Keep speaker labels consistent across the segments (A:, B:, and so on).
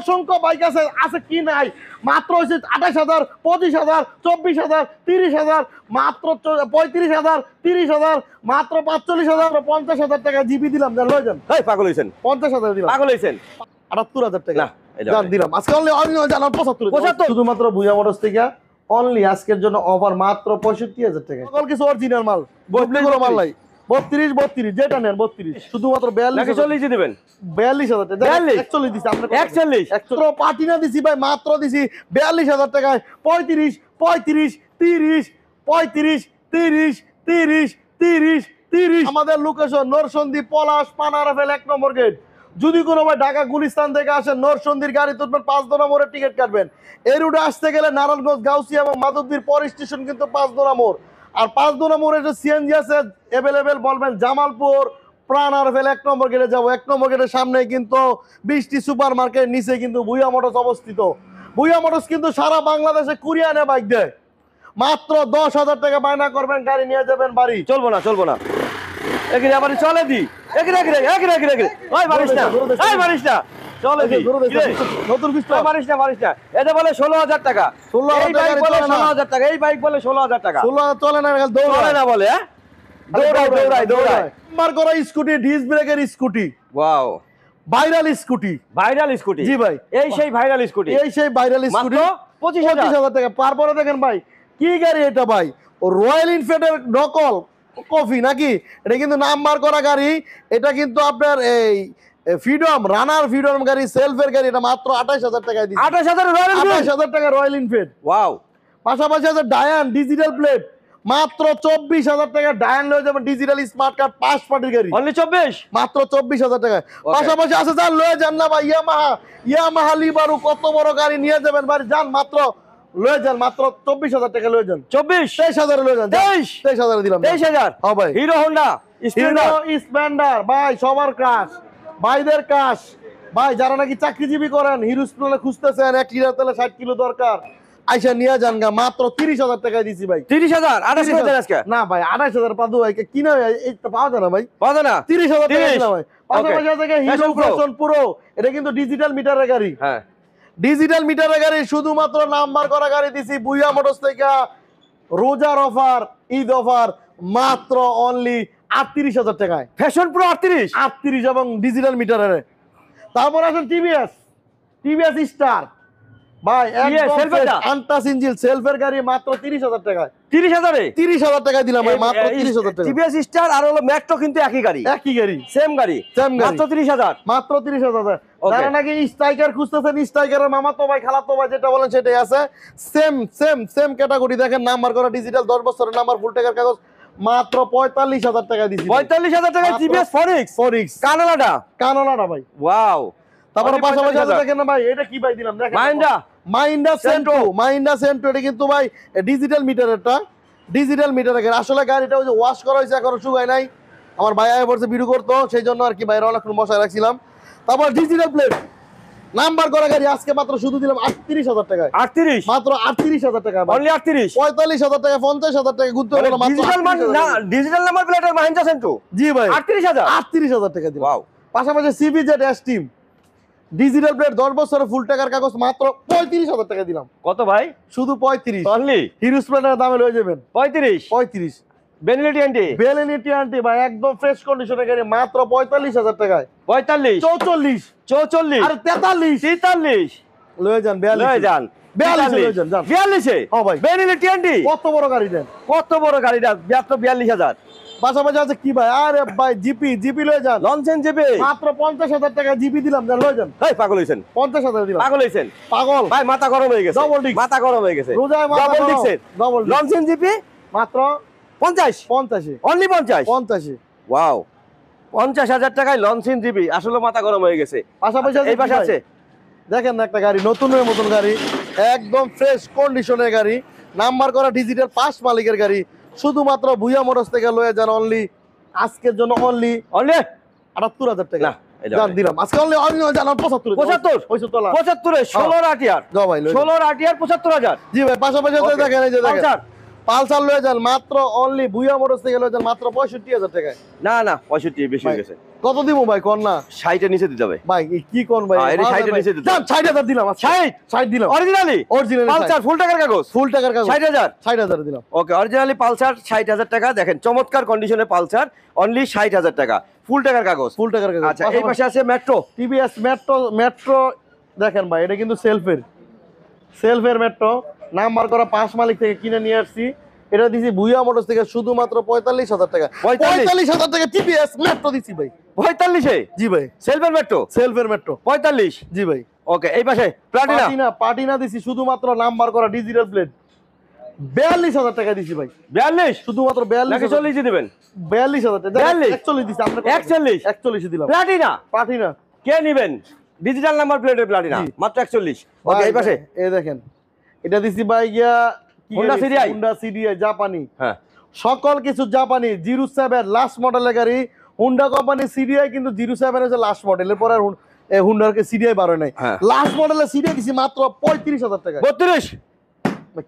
A: অসংখ্য বাইক আছে আছে কি নাই, মাত্র হচ্ছে 28,000, 25,000, 24,000, 30,000, মাত্র 35,000, 30,000, মাত্র 45,000, 50,000 টাকা জিবি দিলাম। যান লয়ে যান।
B: এই পাগল হইছেন,
A: 50,000 দিলাম।
B: পাগল হইছেন।
A: 78,000 টাকা
B: না, এটা
A: জান দিলাম। আজকে অনলি অরিজিনাল জান 75 শুধুমাত্র ভুয়া মোটরস থেকে অনলি আজকের জন্য অফার মাত্র 65,000 টাকা। সকল কিছু অরিজিনাল মাল, ডুপ্লিকেট কোনো মাল নাই। 32 যেটা নেন 32 শুধুমাত্র 42
B: 40 দিবেন।
A: 42,000 টাকা 41 দিছি আমরা
B: 41
A: একশো পার্টি না দিছি ভাই, মাত্র দিছি 42,000 টাকায়। 35 35 30 35 30 30 30 30 আমাদের লোকেশন নরসন্দী পলাশ পানারাফেল 1 নম্বর গেট। যদি কোনো ভাই ঢাকা গুলিস্তান থেকে আসেন নরসন্দির গাড়ি তুলবেন 5 দোনা মোড়ে টিকিট কাটবেন। এই রুটে আসতে গেলে নারায়ণগঞ্জ গাউসিয়া এবং মাধবদীর পর স্টেশন কিন্তু 5 দোনা মোড়। আর 5 দোনা মোড়ে যে সিএনজি আছে অ্যাভেলেবেল, বলবেন জামালপুর প্রাণারফেল 1 নম্বর গেটে যাবো। 1 নম্বর গেটের সামনে কিন্তু 20টি সুপার মার্কেট, নিচে কিন্তু ভুইয়া মোটরস অবস্থিত। ভুইয়া মোটরস কিন্তু সারা বাংলাদেশে কুরিয়ানে বাইক দেয়। মাত্র 10,000 টাকা বায়না করবেন, গাড়ি নিয়ে যাবেন বাড়ি।
B: চলবো না, চলবো না। এখানে আবার চলে দি। এখানে ওই মারিস না, ওই মারিস না। চলে দি।
A: নতুন পিস্তল
B: মারিস না, মারিস না। এটা বলে 16,000 টাকা।
A: 16,000
B: এই বাইক বলে 16,000 টাকা। এই বাইক বলে 16,000 টাকা।
A: 16 চলে না,
B: চলে না বলে, হ্যাঁ? দৌড়ায়।
A: নাম্বার করা স্কুটি, ডিস্ক ব্রেকের scooty,
B: wow,
A: viral scooty.
B: Viral scooty.
A: জি ভাই,
B: এই সেই ভাইরাল স্কুটি।
A: এই সেই ভাইরাল স্কুটি,
B: মাত্র 25,000
A: টাকা। তারপরে দেখেন ভাই কি গাড়ি এটা ভাই, ও রয়্যাল এনফিল্ডের নকল কফি নাকি? এটা কিন্তু নাম্বার করা গাড়ি। এটা কিন্তু আপনার এই ফ্রিডম রানার ফ্রিডম গাড়ি, সেলফের গাড়ি। এটা মাত্র 28,000 টাকায় দিচ্ছি। 28,000 টাকা রয়্যাল এনফিল্ড।
B: ওয়াও।
A: পাশাপাশি আছে ডায়ান ডিজিটাল প্লেট, মাত্র 24,000 টাকা। ডায়ান লয়ে যাবেন ডিজিটাল স্মার্ট কার্ড, 5 পার্টির গাড়ি,
B: অনলি 24,
A: মাত্র 24,000 টাকা। পাশাপাশি আছে যান লয়ে যান না ভাই, ইয়ামাহা লিবারু, কত বড় গাড়ি নিয়ে যাবেন বাড়ি, যান মাত্র লয়ে যান, মাত্র 24,000 টাকা লয়ে যান।
B: 24,
A: 23,000 লয়ে যান। 23,000 দিলাম।
B: 23,000।
A: হ্যাঁ ভাই,
B: হিরো হোন্ডা
A: স্প্লেন্ডার ভাই, সবার কাশ, ভাইদের কাশ ভাই। যারা নাকি চাকরিজীবী করেন, হিরো স্প্লেন্ডার খুঁজতেছেন, 1 লিটার তেলে 60 কিলো দরকার, আইসা নিয়ে যান গা। মাত্র 30,000 টাকায় দিছি ভাই।
B: 30,000, 28,000 আজকে।
A: না ভাই, 28,000 পাদু ভাই কিনা এই তো পাওয়া যায় না ভাই,
B: পাওয়া যায় না।
A: 30,000 টাকা দিলাম ভাই। পাশাপাশি আছে হিরো ফ্যাশন প্রো, এটা কিন্তু ডিজিটাল মিটারের গাড়ি।
B: হ্যাঁ,
A: ডিজিটাল মিটারের গাড়ি, শুধুমাত্র নাম্বার করা গাড়ি দিছি ভুইয়া মোটরস থেকে। রোজার অফার, ঈদ অফার, মাত্র অনলি 38,000 টাকায়।
B: ফ্যাশন প্রো
A: 38 এবং ডিজিটাল মিটারের। তারপর আছেন টিভিএস স্টার ভাই, আনটাচ ইঞ্জিন সেলফের গাড়ি, মাত্র 30,000 টাকায়। 30,000 টাকায় দিলাম ভাই, মাত্র 30,000 টাকা।
B: টিভিএস স্টার আর হলো মেট্রো কিন্তু একই গাড়ি, সেম গাড়ি, মাত্র 30,000,
A: মাত্র 30,000। যারা নাকি স্ট্রাইকার খুঁজতেছেন, স্ট্রাইকারের মামা তো ভাই খালাতো ভাই যেটা বলেন সেটাই আছে। Same category. দেখেন নাম্বার করা ডিজিটাল, 10 বছরের নাম্বার, ফুল টাকার কাগজ, মাত্র 45,000 টাকা দিছি।
B: 45,000 টাকা টিভিএস ফরিক্স কানাডা
A: ভাই।
B: ওয়াও।
A: তারপরে পাশাপাশি দেখেন না ভাই, এটা কি ভাই দিলাম, দেখেন মাহিন্দ্রা সেন্ট্রো। এটা কিন্তু ভাই ডিজিটাল মিটারেরটা, ডিজিটাল মিটারের গাড়ি। আসলে গাড়িটা ওই যে ওয়াশ করা হয়েছে, এখনো শুকায় নাই। আমার ভাই আয় পড়ছে ভিডিও করতো, সেই জন্য আর কি বাইরে অনেকক্ষণ বসায় রাখছিলাম। তারপর ডিজিটাল প্লেট নাম্বার করা গাড়ি, আজকে মাত্র শুধু দিলাম 38,000 টাকায়। 38, মাত্র 38,000 টাকা, অনলি 38। 45,000 টাকা, 50,000 টাকা গুনতে হলো মাত্র।
B: ডিজিটাল নাম্বার প্লেটের মাহিন্দ্রা সেন্ট্রো।
A: জি ভাই,
B: 38,000
A: টাকা দিলাম। ওয়াও। পাশাপাশি CBZ S team digital plate, 10 বছরের ফুল টাকার কাগজ, মাত্র 35,000 টাকা দিলাম।
B: কত ভাই?
A: শুধু 35
B: অনলি।
A: হিরো স্প্লেন্ডারের দামে লয়ে যাবেন
B: 35। বেনেলিটি আন্টি ভাই, একদম ফ্রেশ কন্ডিশনের গাড়ি, মাত্র 45,000 টাকায়। 45, 44,
A: আর 43 লয়ে যান। 42 লয়ে যান।
B: 42
A: হ্যাঁ ভাই,
B: বেনেলিটি আন্টি,
A: কত বড় গাড়ি দেন,
B: কত বড় গাড়িটা, মাত্র 42,000।
A: পাশাপাশি আছে কি ভাই, আরে ভাই জিপি লয়ে যান।
B: লঞ্চেন জিপি,
A: মাত্র 50,000 টাকা জিপি দিলাম, যান লয়ে যান।
B: এই পাগল হইছেন,
A: 50,000 দিলাম।
B: পাগল হইছেন,
A: পাগল
B: ভাই, মাথা গরম হয়ে গেছে,
A: ডবল ডিস্ক,
B: মাথা গরম হয়ে গেছে।
A: রোজায় মাথা
B: ডবল ডিস্কের লঞ্চেন জিপি,
A: মাত্র
B: 50, অনলি 50। ওয়াও, 50,000 টাকায় লঞ্চেন জিপি, আসলে মাথা গরম হয়ে গেছে।
A: পাশাপাশি
B: এই পাশে আছে
A: দেখেন না একটা গাড়ি, নতুনের মতন গাড়ি, একদম ফ্রেশ কন্ডিশনের গাড়ি, নাম্বার করা ডিজিটাল, 5 মালিকের গাড়ি, শুধুমাত্র ভুইয়া মোটরস থেকে লয়ে যান। অনলি আজকের জন্য অনলি 78,000 টাকা। জান দিলাম আজকে অনলি অরিজিনাল জান 75 16
B: আটিয়ার 16 আটিয়ার 75,000।
A: জি ভাই। পাশাপাশি দেখেন, এই যে দেখেন পালসার লয়ে যান মাত্র অনলি ভুইয়া মোটরস থেকে লয়ে যান মাত্র 65,000 টাকায়।
B: না না 65 বেশি হয়ে গেছে।
A: কত দিব ভাই কোন না?
B: 60 এর নিচে দিতে হবে
A: ভাই কি কোন ভাই?
B: এটা 60 এর নিচে দিতে
A: যান 60,000 দিলাম।
B: 60
A: দিলাম
B: অরিজিনালি
A: অরিজিনাল
B: পালসার ফুল টাকার কাগজ
A: ফুল টাকার কাগজ
B: 60,000
A: 60,000 দিলাম।
B: ওকে অরিজিনালি পালসার 60,000 টাকা। দেখেন চমৎকার কন্ডিশনের পালসার অনলি 60,000 টাকা ফুল টাকার কাগজ।
A: ফুল টাকার কাগজ।
B: আচ্ছা এই পাশে আছে মেট্রো
A: টিভিএস মেট্রো দেখেন ভাই এটা কিন্তু সেলফের মেট্রো নাম্বার করা 5 মালিক থেকে কিনে নিয়ে আসছি। এটা দিছি ভুইয়া মোটরস থেকে শুধুমাত্র 45,000 টাকা। 45,000 টাকা টিভিএস মেট্রো দিছি ভাই।
B: 45 এ
A: জি ভাই
B: সেলফের মেট্রো 45।
A: জি ভাই।
B: ওকে এই পাশে
A: পাটিনা দিছি শুধুমাত্র নাম্বার করা ডিজিটাল প্লেট 42,000 টাকা দিছি ভাই।
B: 42
A: শুধুমাত্র 42
B: 40 দিবেন
A: 42,000 টাকা 41 দিছি আমরা 41 দিলাম। পাটিনা
B: কে নেবেন ডিজিটাল নাম্বার প্লেটের প্লাটিনা মাত্র 41। ওকে এই পাশে
A: এই দেখেন এটা দিছি ভাই গিয়া
B: Honda CDI
A: জাপানি।
B: হ্যাঁ
A: সকল কিছু জাপানি 07 লাস্ট মডেলের গাড়ি। হুন্ডা কোম্পানি সিডিআই কিন্তু 07 হচ্ছে লাস্ট মডেলের পরে হুন্ডার সিডিআই বার হয় নাই। লাস্ট মডেলের সিডিআই দিছি মাত্র 35,000 টাকা।
B: 32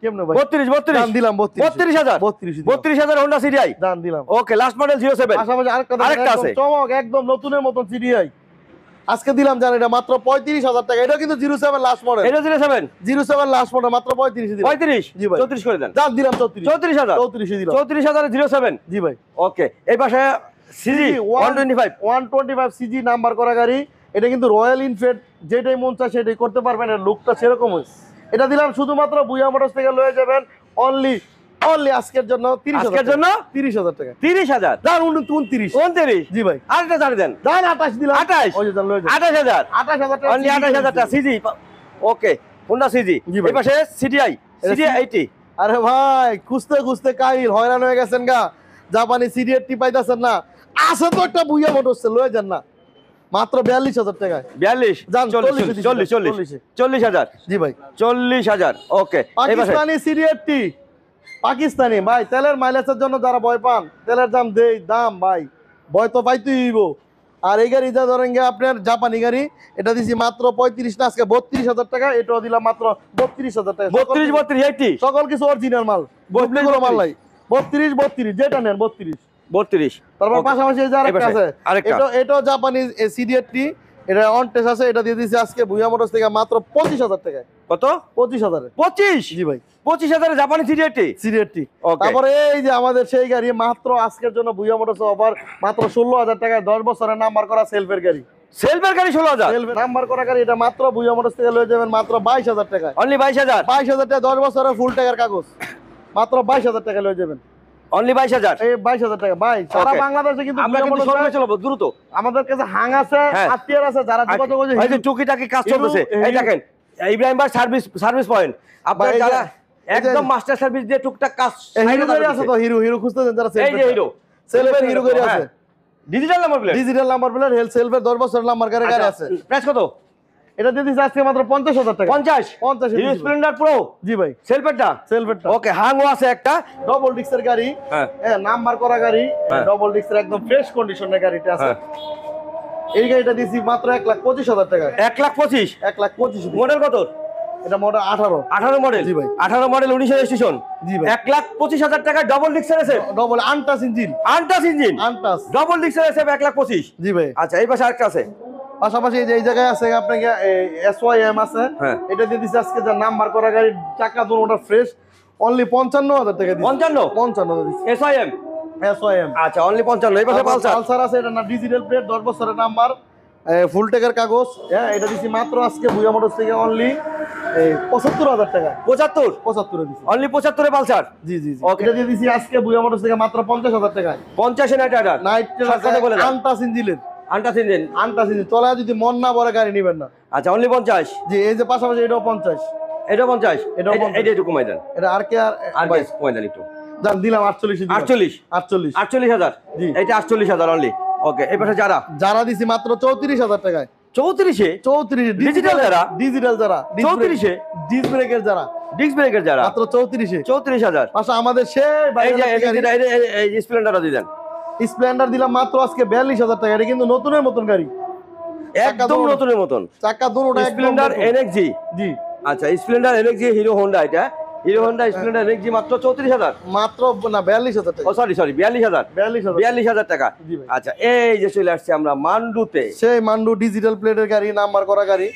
A: কেমনে ভাই?
B: 32
A: দাম দিলাম
B: 32,000 32,000 Honda CDI
A: দাম দিলাম।
B: ওকে লাস্ট মডেল 07
A: পাশাপাশি আরেকটা আছে চমক একদম নতুনের মতন সিডিআই আজকে দিলাম জানেন এটা মাত্র 35,000 টাকা। এটা কিন্তু 07 লাস্ট মডেল।
B: এটা
A: 07 লাস্ট মডেল মাত্র 35 দিলাম।
B: 35
A: জি ভাই
B: 34 করে দেন।
A: দাম দিলাম
B: 34,000
A: 34 দিলাম।
B: 34,000 07
A: জি ভাই।
B: ওকে এই পাশে সিজি
A: 125 সিজি নাম্বার করা গাড়ি। এটা কিন্তু রয়্যাল এনফিল্ড যেটাই মন চায় সেটাই করতে পারবেন। এর লুকটা সেরকমই। এটা দিলাম শুধুমাত্র ভুইয়া মোটরস থেকে লয়ে যাবেন অনলি আজকের জন্য 30,000 টাকা।
B: 30,000
A: দাম 29 জি ভাই।
B: আরেকটা ছাড় দেন
A: দাম 28 দিলাম।
B: 28
A: ওই যে দাম লয়ে যান
B: 28,000
A: টাকা
B: অনলি 28,000 টাকা সিজি। ওকে Honda সিজি
A: জি ভাই।
B: এই পাশে CDI 80।
A: আরে ভাই খুঁজতে কাইল হয়রান হয়ে গেছেন গা। জাপানি সিডিএর টি পাইতাছেন না। আছে তো একটা ভুইয়া মোটরস লয়ে যান না মাত্র 42,000 টাকায়।
B: 42
A: যান
B: 40,000
A: জি ভাই
B: 40,000 ওকে এই পাশে
A: পাকিস্তানি সিডিএর টি পাকিস্তানি ভাই তেলের মাইলেজের জন্য যারা ভয় পান তেলের দাম ভাই ভয় তো পাইতেই হইব। আর এই গাড়ি যা ধরেন গিয়ে আপনার জাপানি গাড়ি এটা দিছি মাত্র 35 না আজকে 32,000 টাকা। এটাও দিলাম মাত্র 32,000 টাকা।
B: 32 80
A: সকল কিছু অরিজিনাল মাল ডুপ্লিকেট মাল নাই। 32 যেটা নেন 32। তারপর পাশাপাশি এই যে আরেকটা আছে এটাও জাপানি সিডিএর টি। এটা অন টেস্ট আছে। এটা দিয়ে দিছি আজকে ভুইয়া মোটরস থেকে মাত্র 25,000 টাকায়।
B: কত
A: 25,000
B: 25
A: জি ভাই
B: 25,000 জাপানি সিডিএটি
A: টি। তারপরে এই যে আমাদের সেই গাড়ি মাত্র আজকের জন্য ভুইয়া মোটরস অফার মাত্র 16,000 টাকায় 10 বছরের নাম্বার করা সেলফের গাড়ি
B: 16,000
A: নাম্বার করা গাড়ি। এটা মাত্র ভুইয়া মোটরস থেকে লয়ে যাবেন মাত্র 22,000 টাকায়।
B: অনলি
A: 22,000 টাকা 10 বছরের ফুল টাকার কাগজ মাত্র 22,000 টাকা লয়ে যাবেন।
B: অনলি 22,000
A: এই 22,000 টাকা ভাই সারা বাংলাদেশে কিন্তু
B: আমরা কিন্তু সরবে চলবো দ্রুত।
A: আমাদের কাছে হাং আছে আত্মীয় আছে যারা যোগাযোগ করে
B: এই যে টুকিটাকি কাজ চলতেছে। এই দেখেন ইব্রাহিম ভাই সার্ভিস পয়েন্ট আপনারা যারা একদম মাস্টার সার্ভিস দিয়ে টুকটাক কাজ
A: হিরো গাড়ি আছে তো হিরো খুঁজতেছেন যারা
B: এই যে
A: সেলফের হিরো গাড়ি আছে
B: ডিজিটাল নাম্বার প্লেট
A: হেল সেলফের 10 বছরের নাম্বার গাড়ি আছে।
B: প্রাইস কত?
A: এটা দিয়ে দিছি আজকে মাত্র 50,000 টাকা। 50
B: হিরো স্প্লেন্ডার প্রো
A: জি ভাই
B: সেলফেরটা ওকে হাংও আছে একটা
A: ডবল ডিক্সের গাড়ি। হ্যাঁ নাম্বার করা গাড়ি ডবল ডিক্সের একদম ফ্রেশ কন্ডিশনের গাড়িটা আছে। এই গাড়িটা দিছি মাত্র 1,25,000 টাকা।
B: 1,25,000 মডেল কত?
A: এটা মডেল 18
B: মডেল
A: জি ভাই
B: 18 মডেল 19 রেজিস্ট্রেশন
A: জি ভাই
B: 1,25,000 টাকা ডবল ডিক্সের আছে
A: ডবল আনটাস ইঞ্জিন
B: ডবল ডিক্সের আছে 1,25,000
A: জি ভাই।
B: আচ্ছা এই পাশে আরেকটা আছে
A: পাশাপাশি এই জায়গায় আছে আপনাকে SYM আছে। এটা দিয়ে দিছি আজকে যা নাম্বার করা গাড়ি চাকা দুটোটা ফ্রেশ অনলি 55,000 টাকা দিছি। 55 দিছি SYM
B: আচ্ছা অনলি 55। এই পাশে
A: পালসার আছে এটা না ডিজিটাল প্লেট 10 বছরের নাম্বার ফুল টাকার কাগজ। হ্যাঁ এটা দিছি মাত্র আজকে ভুইয়া মোটরস থেকে অনলি 75,000 টাকা। 75 দিছি
B: অনলি 75 এ পালসার
A: জি এটা দিয়ে দিছি আজকে ভুইয়া মোটরস থেকে মাত্র 50,000 টাকায়।
B: 50 এ নাইট
A: বলে আনটাস ইঞ্জিন চলা যদি মন না বড় গাড়ি নেবেন না।
B: আচ্ছা অনলি 50
A: জি এই যে পাশাপাশি এটাও 50
B: এটা একটু কমাই দেন।
A: এটা আর
B: কমাই দেন একটু
A: দাম দিলাম 48,000
B: জি এটা 48,000 অনলি ওকে এই পাশে যারা
A: দিছি মাত্র 34,000 টাকায়।
B: 34 ডিজিটাল যারা 34
A: ডিস্ক ব্রেকের যারা মাত্র
B: 34,000
A: পাশা আমাদের সেই
B: এই স্প্লেন্ডার দিয়ে দেন।
A: স্প্লেন্ডার দিলাম মাত্র আজকে 42,000 টাকা। এটা কিন্তু নতুনের মতন গাড়ি
B: একদম নতুনের মতন
A: চাকা দুটোটা
B: স্প্লেন্ডার NXG
A: জি
B: আচ্ছা স্প্লেন্ডার NXG হিরো হোন্ডা এটা হিরো হন্ডা স্প্লেন্ডার রেক্সি মাত্র 34,000,
A: মাত্র না 42,000 টাকা।
B: ও সরি 42,000,
A: 42,000
B: 42,000 টাকা।
A: জি ভাই।
B: আচ্ছা এই যে চলে আসছে আমরা মান্ডুতে।
A: সেই মান্ডু ডিজিটাল প্লেটের গাড়ি, নাম্বার করা গাড়ি,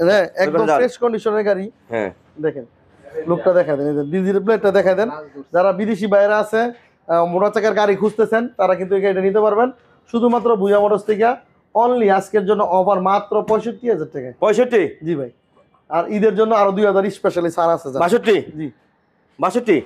A: হ্যাঁ একদম ফ্রেশ কন্ডিশনের গাড়ি।
B: হ্যাঁ
A: দেখেন লুকটা দেখা দেন, ডিজিটাল প্লেটটা দেখা দেন। যারা বিদেশি বাইরে আছে মোটর চাকার গাড়ি খুঁজতেছেন তারা কিন্তু এই গাড়িটা নিতে পারবেন শুধুমাত্র ভুয়া মোটরস থেকে। অনলি আজকের জন্য অফার মাত্র 65,000 টাকায়।
B: 65,
A: জি ভাই। আর ঈদের জন্য আরো 2,000 স্পেশালি ছাড় আছে।
B: 62,
A: জি
B: 62